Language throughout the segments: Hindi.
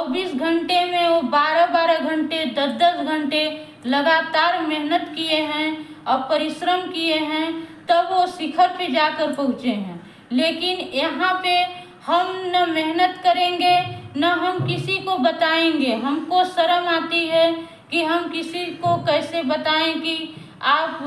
24 घंटे में वो 12-12 घंटे 10-10 घंटे लगातार मेहनत किए हैं और परिश्रम किए हैं, तब वो शिखर पे जाकर पहुँचे हैं। लेकिन यहाँ पे हम न मेहनत करेंगे न हम किसी को बताएंगे। हमको शर्म आती है कि हम किसी को कैसे बताएं कि आप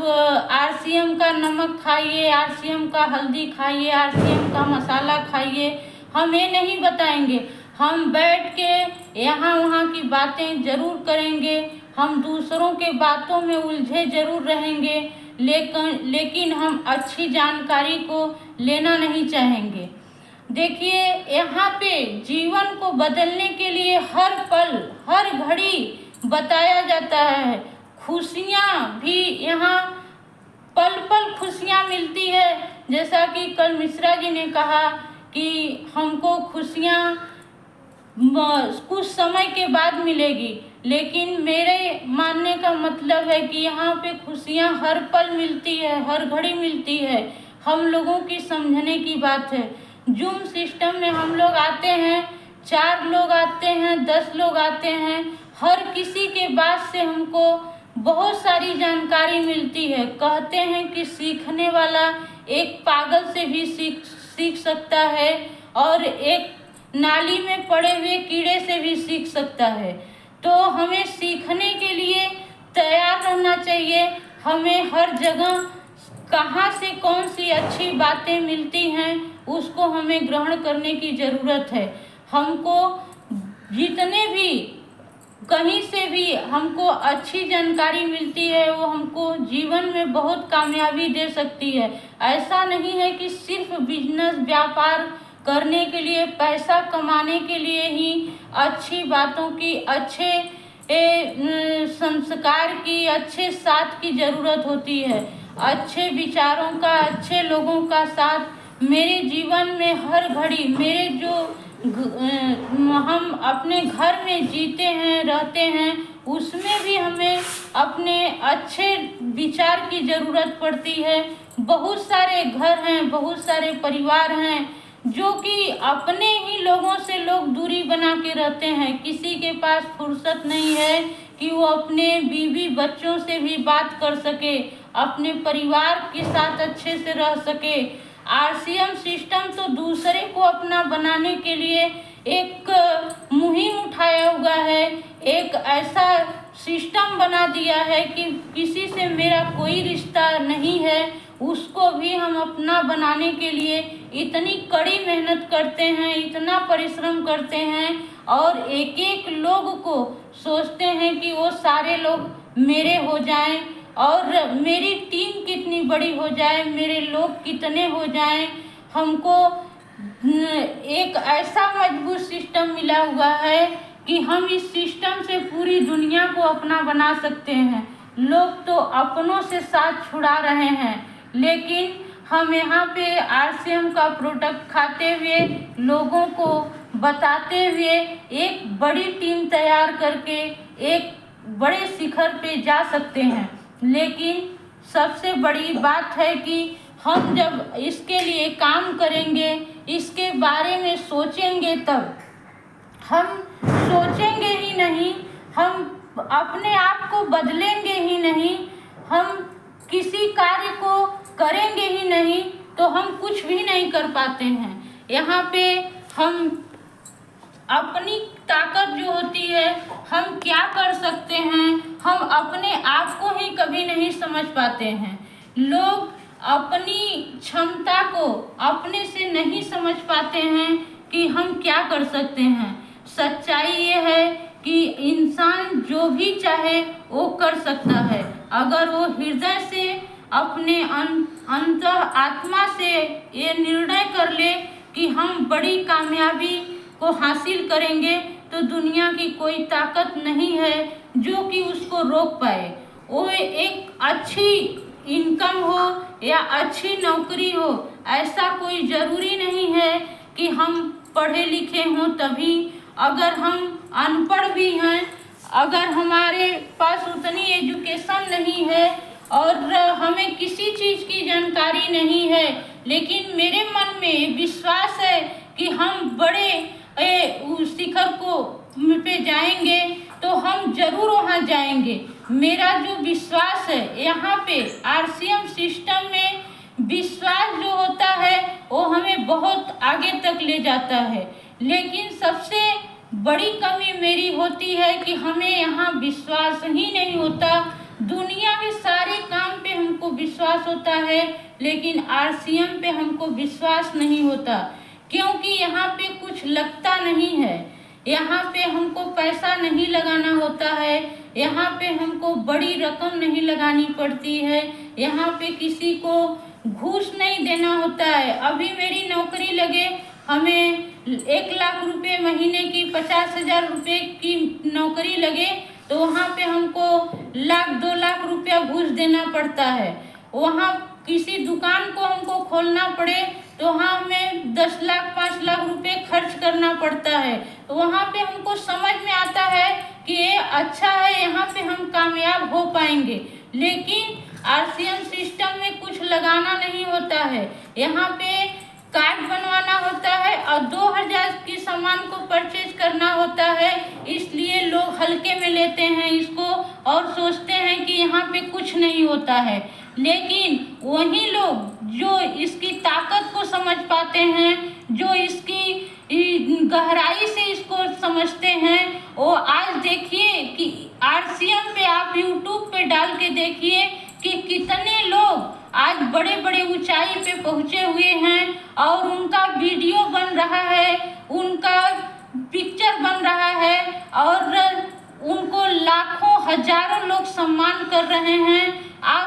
RCM का नमक खाइए, RCM का हल्दी खाइए, RCM का मसाला खाइए। हम ये नहीं बताएंगे। हम बैठ के यहाँ वहाँ की बातें ज़रूर करेंगे, हम दूसरों के बातों में उलझे ज़रूर रहेंगे, लेकिन हम अच्छी जानकारी को लेना नहीं चाहेंगे। देखिए, यहाँ पे जीवन को बदलने के लिए हर पल हर घड़ी बताया जाता है। खुशियाँ भी यहाँ पल पल खुशियाँ मिलती है। जैसा कि कल मिश्रा जी ने कहा कि हमको खुशियाँ कुछ समय के बाद मिलेगी, लेकिन मेरे मानने का मतलब है कि यहाँ पे खुशियाँ हर पल मिलती है, हर घड़ी मिलती है। हम लोगों की समझने की बात है। जूम सिस्टम में हम लोग आते हैं, 4 लोग आते हैं, 10 लोग आते हैं, हर किसी के बात से हमको बहुत सारी जानकारी मिलती है। कहते हैं कि सीखने वाला एक पागल से भी सीख सकता है और एक नाली में पड़े हुए कीड़े से भी सीख सकता है। तो हमें सीखने के लिए तैयार रहना चाहिए। हमें हर जगह कहाँ से कौन सी अच्छी बातें मिलती हैं उसको हमें ग्रहण करने की ज़रूरत है। हमको जितने भी कहीं से भी हमको अच्छी जानकारी मिलती है वो हमको जीवन में बहुत कामयाबी दे सकती है। ऐसा नहीं है कि सिर्फ बिजनेस व्यापार करने के लिए, पैसा कमाने के लिए ही अच्छी बातों की, अच्छे संस्कार की, अच्छे साथ की ज़रूरत होती है। अच्छे विचारों का, अच्छे लोगों का साथ मेरे जीवन में हर घड़ी, मेरे जो हम अपने घर में जीते हैं, रहते हैं, उसमें भी हमें अपने अच्छे विचार की ज़रूरत पड़ती है। बहुत सारे घर हैं, बहुत सारे परिवार हैं जो कि अपने ही लोगों से लोग दूरी बना के रहते हैं। किसी के पास फुर्सत नहीं है कि वो अपने बीवी बच्चों से भी बात कर सके, अपने परिवार के साथ अच्छे से रह सके। RCM सिस्टम तो दूसरे को अपना बनाने के लिए एक मुहिम उठाया हुआ है, एक ऐसा सिस्टम बना दिया है कि किसी से मेरा कोई रिश्ता नहीं है, उसको भी हम अपना बनाने के लिए इतनी कड़ी मेहनत करते हैं, इतना परिश्रम करते हैं और एक एक लोग को सोचते हैं कि वो सारे लोग मेरे हो जाएं और मेरी टीम कितनी बड़ी हो जाए, मेरे लोग कितने हो जाएं। हमको एक ऐसा मजबूत सिस्टम मिला हुआ है कि हम इस सिस्टम से पूरी दुनिया को अपना बना सकते हैं। लोग तो अपनों से साथ छुड़ा रहे हैं, लेकिन हम यहाँ पे RCM का प्रोडक्ट खाते हुए, लोगों को बताते हुए एक बड़ी टीम तैयार करके एक बड़े शिखर पे जा सकते हैं। लेकिन सबसे बड़ी बात है कि हम जब इसके लिए काम करेंगे, इसके बारे में सोचेंगे, तब हम सोचेंगे ही नहीं, हम अपने आप को बदलेंगे ही नहीं, हम किसी कार्य को करेंगे ही नहीं, तो हम कुछ भी नहीं कर पाते हैं। यहाँ पे हम अपनी ताकत जो होती है, हम क्या कर सकते हैं, हम अपने आप को ही कभी नहीं समझ पाते हैं। लोग अपनी क्षमता को अपने से नहीं समझ पाते हैं कि हम क्या कर सकते हैं। सच्चाई ये है कि इंसान जो भी चाहे वो कर सकता है, अगर वो हृदय से अपने अंत आत्मा से ये निर्णय कर ले कि हम बड़ी कामयाबी को हासिल करेंगे, तो दुनिया की कोई ताकत नहीं है जो कि उसको रोक पाए। वो एक अच्छी इनकम हो या अच्छी नौकरी हो, ऐसा कोई ज़रूरी नहीं है कि हम पढ़े लिखे हों तभी। अगर हम अनपढ़ भी हैं, अगर हमारे पास उतनी एजुकेशन नहीं है और हमें किसी चीज़ की जानकारी नहीं है, लेकिन मेरे मन में विश्वास है कि हम बड़े शिखर को जाएंगे तो हम जरूर वहाँ जाएंगे। मेरा जो विश्वास है यहाँ पे आरसीएम सिस्टम में, विश्वास जो होता है वो हमें बहुत आगे तक ले जाता है। लेकिन सबसे बड़ी कमी मेरी होती है कि हमें यहाँ विश्वास ही नहीं होता। दुनिया के सारे काम पे हमको विश्वास होता है, लेकिन आरसीएम पे हमको विश्वास नहीं होता, क्योंकि यहाँ पे कुछ लगता नहीं है। यहाँ पे हमको पैसा नहीं लगाना होता है, यहाँ पे हमको बड़ी रकम नहीं लगानी पड़ती है, यहाँ पे किसी को घूस नहीं देना होता है। अभी मेरी नौकरी लगे, हमें 1 लाख रुपए महीने की, 50,000 रुपये की नौकरी लगे तो वहाँ पे हमको 1 लाख 2 लाख रुपया घूस देना पड़ता है। वहाँ किसी दुकान को हमको खोलना पड़े तो वहाँ हमें 10 लाख 5 लाख रुपए खर्च करना पड़ता है। तो वहाँ पे हमको समझ में आता है कि ये अच्छा है, यहाँ पे हम कामयाब हो पाएंगे। लेकिन आरसीएम सिस्टम में कुछ लगाना नहीं होता है, यहाँ पे कार्ड बनवाना होता है और 2000 की सामान को परचेज करना होता है। इसलिए लोग हल्के में लेते हैं इसको और सोचते हैं कि यहाँ पे कुछ नहीं होता है। लेकिन वही लोग जो इसकी ताकत को समझ पाते हैं, जो इसकी गहराई से इसको समझते हैं, वो आज देखिए कि आरसीएम पे आप यूट्यूब पे डाल के देखिए कि कितने लोग आज बड़े बड़े ऊंचाई पे पहुँचे हुए हैं और उनका वीडियो बन रहा है, उनका पिक्चर बन रहा है और उनको लाखों हजारों लोग सम्मान कर रहे हैं। आप